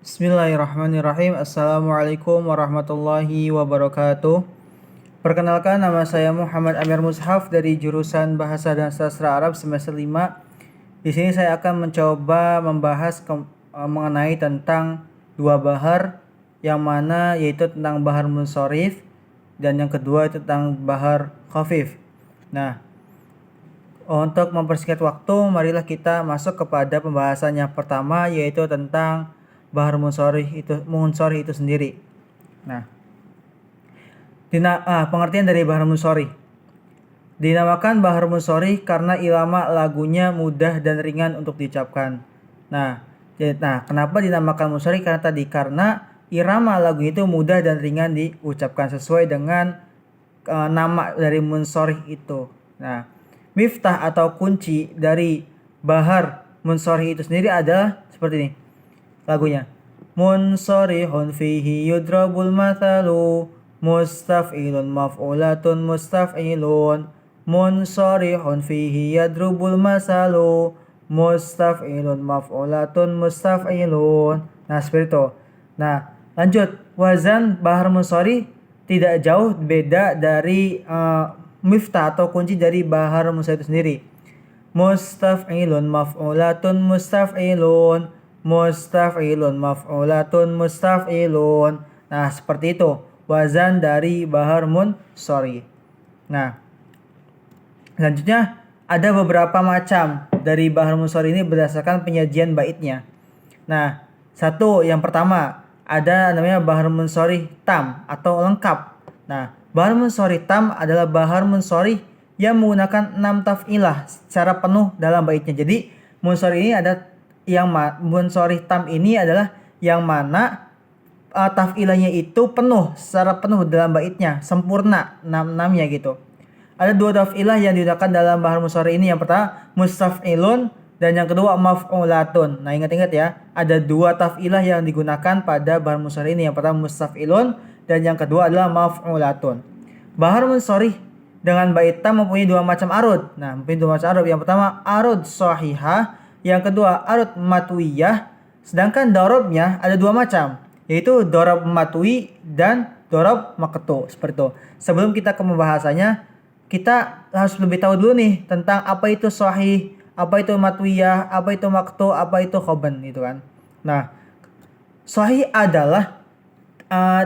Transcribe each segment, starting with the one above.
Bismillahirrahmanirrahim. Assalamualaikum warahmatullahi wabarakatuh. Perkenalkan, nama saya Muhammad Amir Mushaf dari jurusan Bahasa dan Sastra Arab semester 5. Di sini saya akan mencoba membahas mengenai tentang dua bahar, yang mana yaitu tentang bahar munsorif dan yang kedua tentang bahar khafif. Nah, untuk mempersingkat waktu, marilah kita masuk kepada pembahasan yang pertama, yaitu tentang bahar munsorih itu sendiri. Nah, pengertian dari bahar munsorih. Dinamakan bahar munsorih karena irama lagunya mudah dan ringan untuk diucapkan. Nah, kenapa dinamakan munsorih? Karena irama lagu itu mudah dan ringan diucapkan sesuai dengan nama dari munsorih itu. Nah, miftah atau kunci dari bahar munsorih itu sendiri adalah seperti ini lagunya. Munsorihun fihi yudrabul mathalu, mustaf'ilun maf'ulatun mustaf'ilun. Munsorihun fihi yadrubul masalu, mustaf'ilun maf'ulatun mustaf'ilun. Nah, seperti itu. Nah, lanjut. Wazan bahar munsorih tidak jauh beda dari miftah atau kunci dari bahar munsorih itu sendiri. Mustaf'ilun maf'ulatun mustaf'ilun, mustaf'ilun maf'ulatun mustaf'ilun. Nah, seperti itu wazan dari bahar munsorih. Nah, selanjutnya ada beberapa macam dari bahar munsorih ini berdasarkan penyajian baitnya. Nah, yang pertama ada namanya bahar munsorih tam atau lengkap. Nah, bahar munsorih tam adalah bahar munsorih yang menggunakan 6 taf'ilah secara penuh dalam baitnya. Jadi munsorih ini ada munsorih tam ini adalah yang mana taf'ilahnya itu secara penuh dalam baitnya, sempurna 6-6-nya gitu. Ada 2 taf'ilah yang digunakan dalam bahar munsorih ini. Yang pertama mustaf'ilun dan yang kedua maf'ulatun. Nah, ingat-ingat ya, ada 2 taf'ilah yang digunakan pada bahar munsorih ini. Yang pertama mustaf'ilun dan yang kedua adalah maf'ulatun. Bahar munsorih dengan bait tam mempunyai 2 macam arud. Nah, mempunyai 2 macam arud. Yang pertama arud sahihah, yang kedua arud matwiyah. Sedangkan dorobnya ada 2 macam, yaitu dorob matwi dan dorob maqtu. Seperti itu. Sebelum kita ke pembahasannya, kita harus lebih tahu dulu nih tentang apa itu sahih, apa itu matwiyah, apa itu maqtu, apa itu khoban gitu kan. Nah, sahih adalah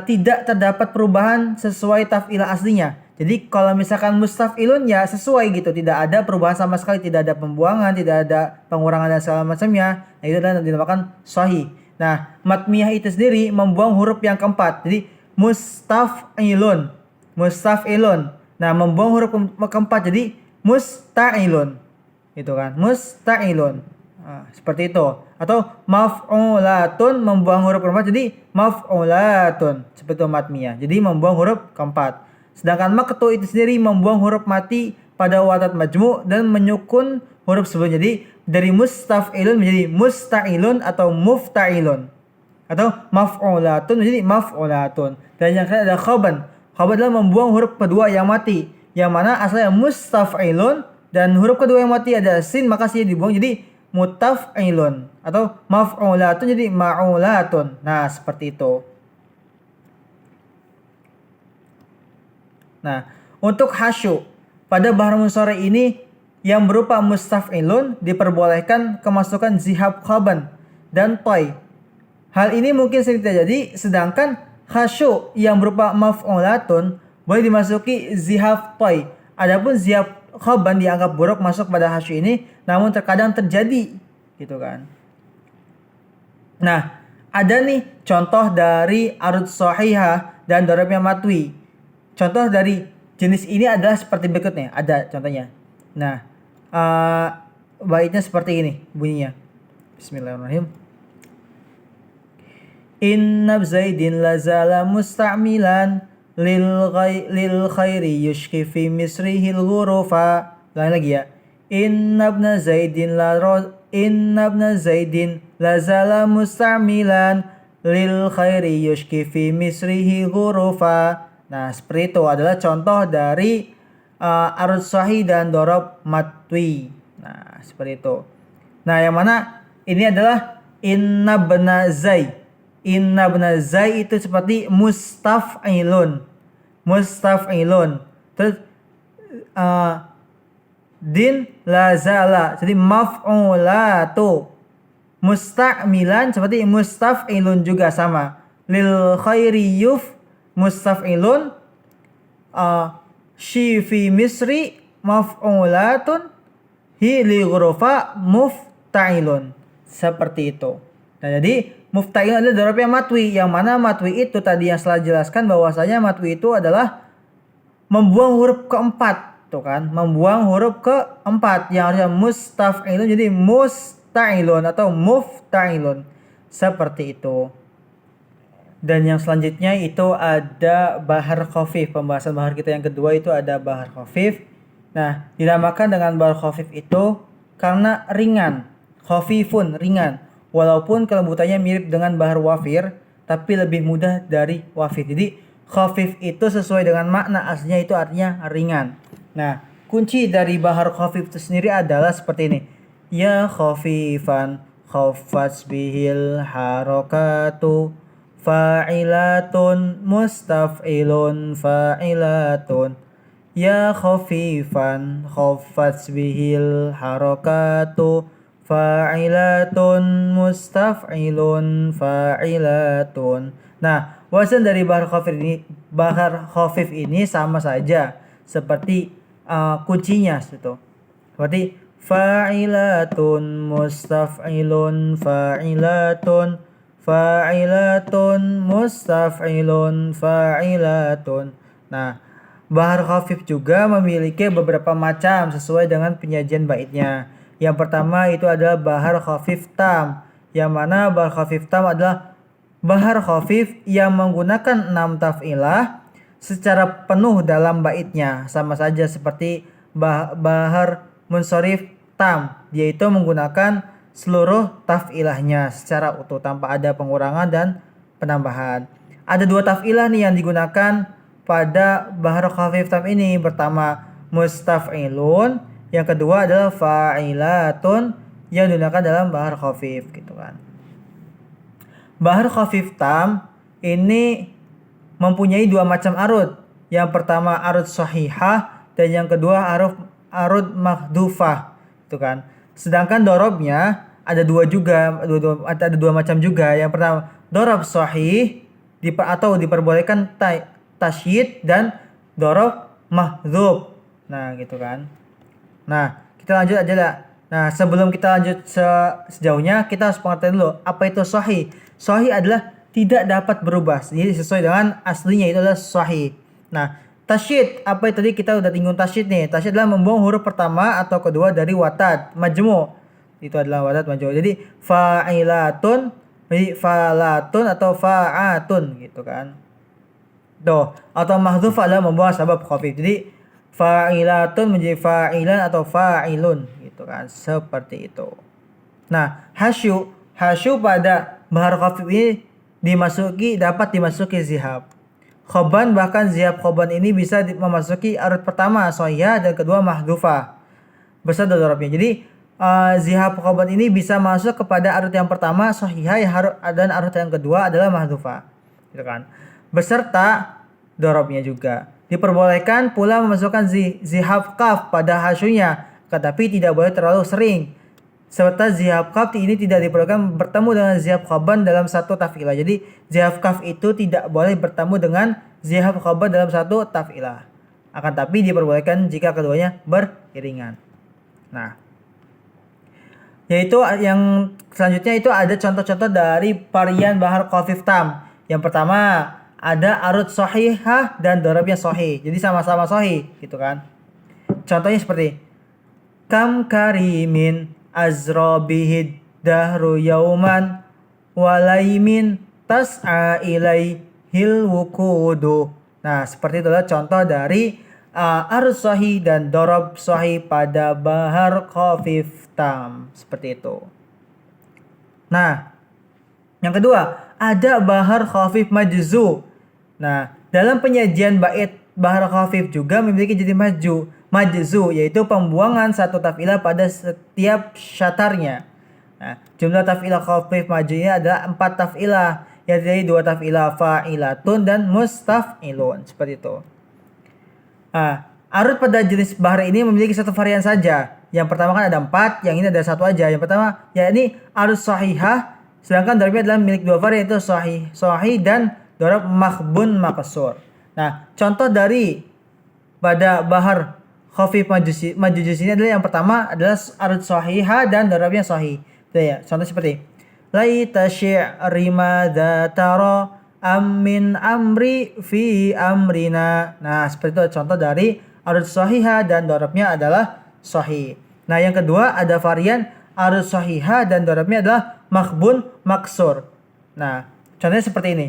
tidak terdapat perubahan sesuai taf'ilah aslinya. Jadi kalau misalkan mustaf'ilun ya sesuai gitu, tidak ada perubahan sama sekali, tidak ada pembuangan, tidak ada pengurangan dan segala macamnya. Nah, itu adalah dinamakan sahih. Nah, matmiyah itu sendiri membuang huruf yang keempat. Jadi mustaf'ilun, mustaf'ilun. Nah, membuang huruf keempat jadi musta'ilun. Itu kan, musta'ilun. Nah, seperti itu. Atau maf'ulatun membuang huruf keempat jadi maf'ulatun. Seperti itu matmiyah. Jadi membuang huruf keempat. Sedangkan maqtu itu sendiri membuang huruf mati pada watat majmu' dan menyukun huruf sebelumnya. Jadi dari mustaf'ilun menjadi musta'ilun atau mufta'ilun. Atau maf'ulatun menjadi maf'ulatun. Dan yang kedua ada khoban. Khoban adalah membuang huruf kedua yang mati, yang mana asalnya mustaf'ilun dan huruf kedua yang mati ada sin, maka sin dibuang jadi mutaf'ilun atau maf'ulatun jadi ma'ulatun. Nah, seperti itu. Nah, untuk hasyu pada bahar munsorih ini yang berupa mustaf'ilun diperbolehkan kemasukan zihab khaban dan toy. Hal ini mungkin sering terjadi, sedangkan hasyu yang berupa maf'ulatun boleh dimasuki zihab toy. Adapun zihab khaban dianggap buruk masuk pada hasyu ini, namun terkadang terjadi gitu kan. Nah, ada nih contoh dari arud sahihah dan dorobnya matwi. Contoh dari jenis ini adalah seperti berikutnya. Ada contohnya. Nah, baitnya seperti ini bunyinya. Bismillahirrahmanirrahim. Inna zaidin lazala musta'milan lil khairi yushki fi misrihil ghurufa. Lain lagi ya. Inna zaidin lazala musta'milan lil khairi yushki fi misrihi ghurufa. Nah, seperti itu adalah contoh dari arud sahih dan dorob matwi. Nah, seperti itu. Nah, yang mana ini adalah inna bna Zaid. Inna bin Zaid itu seperti mustaf'ilun. Mustaf'ilun. Terus din lazala. Jadi maf'ulatu. Musta'milan seperti mustaf'ilun juga sama. Lil khairi yuf mustaf'ilun. Shi fi misri maf'ulatun. Hi li ghurfa mufta'ilun. Seperti itu. Nah, jadi mufta'ilun adalah dhorob yang matwi. Yang mana matwi itu tadi yang setelah jelaskan bahwasanya matwi itu adalah membuang huruf keempat. Tuh kan, membuang huruf keempat yang harusnya mustaf'ilun jadi musta'ilun atau mufta'ilun. Seperti itu. Dan yang selanjutnya itu ada bahar khafif. Pembahasan bahar kita yang kedua itu ada bahar khafif. Nah, dinamakan dengan bahar khafif itu karena ringan. Khafifun, ringan. Walaupun kelembutannya mirip dengan bahar wafir, tapi lebih mudah dari wafir. Jadi khafif itu sesuai dengan makna aslinya itu artinya ringan. Nah, kunci dari bahar khafif itu sendiri adalah seperti ini. Ya khafifan khaffat bihil harakatu fa'ilatun mustaf'ilun fa'ilatun. Ya khafifan khaffat bihil harakatu fa'ilatun mustaf'ilun fa'ilatun. Nah, wazan dari bahar khafif ini sama saja seperti kuncinya itu. Seperti fa'ilatun mustaf'ilun fa'ilatun fa'ilatun mustaf'ilun fa'ilatun. Nah, bahar khafif juga memiliki beberapa macam sesuai dengan penyajian baitnya. Yang pertama itu adalah bahar khafif tam. Yang mana bahar khafif tam adalah bahar khafif yang menggunakan 6 taf'ilah secara penuh dalam baitnya. Sama saja seperti bahar munsharif tam. Dia itu menggunakan seluruh taf'ilahnya secara utuh tanpa ada pengurangan dan penambahan. Ada 2 taf'ilah nih yang digunakan pada bahar khafif tam ini. Pertama mustaf'ilun, yang kedua adalah fa'ilatun yang digunakan dalam bahar khafif gitu kan. Bahar khafif tam ini mempunyai 2 macam arud. Yang pertama arud sahihah dan yang kedua arud mahdhufah itu kan. Sedangkan dorobnya ada 2 juga, ada 2 macam juga. Yang pertama dorob sahih atau diperbolehkan tasyid dan dorob mahdhuf. Nah, gitu kan. Nah, kita lanjut aja lah. Nah, sebelum kita lanjut sejauhnya, kita harus pengertian dulu apa itu sahih. Sahih adalah tidak dapat berubah. Jadi sesuai dengan aslinya itu adalah sahih. Nah, tasyid, apa itu tadi kita udah tinggung tasyid nih. Tasyid adalah membuang huruf pertama atau kedua dari watad majmu'. Itu adalah watad majmu'. Jadi fa'ilatun, jadi falatun atau fa'atun gitu kan. Tuh, atau mahdhuf adalah membuang sabab khafif. Jadi fa'ilatun menjadi fa'ilan atau fa'ilun gitu kan, seperti itu. Nah, hasyu pada bahar khafif ini dapat dimasuki zihab. Khoban, bahkan zihab khoban ini bisa memasuki arud pertama sahihah dan kedua mahdhufah beserta dorobnya. Jadi zihab khoban ini bisa masuk kepada arud yang pertama sahihah dan arud yang kedua adalah mahdhufah gitu kan, beserta dorobnya juga. Diperbolehkan pula memasukkan zihab kaf pada hasyunya, tetapi tidak boleh terlalu sering. Serta zihab kaf ini tidak diperbolehkan bertemu dengan zihab khoban dalam satu taf'ilah. Jadi zihab kaf itu tidak boleh bertemu dengan zihab khoban dalam satu taf'ilah. Akan tapi diperbolehkan jika keduanya beriringan. Nah, yaitu yang selanjutnya itu ada contoh-contoh dari varian bahar khafif tam. Yang pertama ada arud sahihah dan dorobnya sahih. Jadi sama-sama sahih gitu kan. Contohnya seperti kam karimin azra bihid dahru yauman walaimin tas'a ilaihil wukudu. Nah, seperti itulah contoh dari arud sahih dan dorob sahih pada bahar khafif tam. Seperti itu. Nah, yang kedua ada bahar khafif majzu. Nah, dalam penyajian bait bahar khafif juga memiliki jadi majzu, yaitu pembuangan satu taf'ilah pada setiap syatarnya. Nah, jumlah taf'ilah khafif majzu ini adalah 4 taf'ilah. ya dari dua taf'ilah, fa'ilatun dan mustaf'ilun, seperti itu. Arud pada jenis bahar ini memiliki satu varian saja. Yang pertama kan ada 4, yang ini ada satu aja. Yang pertama ya ini arud sahihah, sedangkan dorabnya adalah milik dua varian, yaitu sahih dan dorab makhbun makasur. Nah, contoh dari pada bahar khafif majujus ini adalah yang pertama adalah arud sahihah dan dorabnya sahih. Ya, contoh seperti laita syi'ri madza tara amin amri fi amrina. Nah, seperti itu contoh dari arud sahihah dan dorabnya adalah sahih. Nah, yang kedua ada varian arud sahihah dan dorabnya adalah makhbun maksur. Nah, contohnya seperti ini.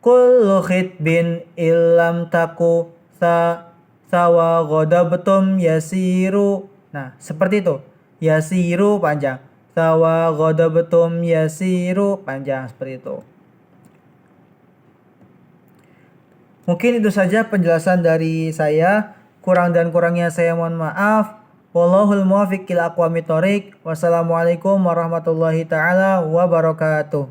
Kullu khitbin illam taku sawa ghadabtum yasiru. Nah, seperti itu. Yasiru panjang. Sawa ghadabtum yasiru panjang, seperti itu. Mungkin itu saja penjelasan dari saya. Kurang dan kurangnya saya mohon maaf. Wallahul muwaffiq ila aqwamit thoriq. Wassalamualaikum warahmatullahi taala wabarakatuh.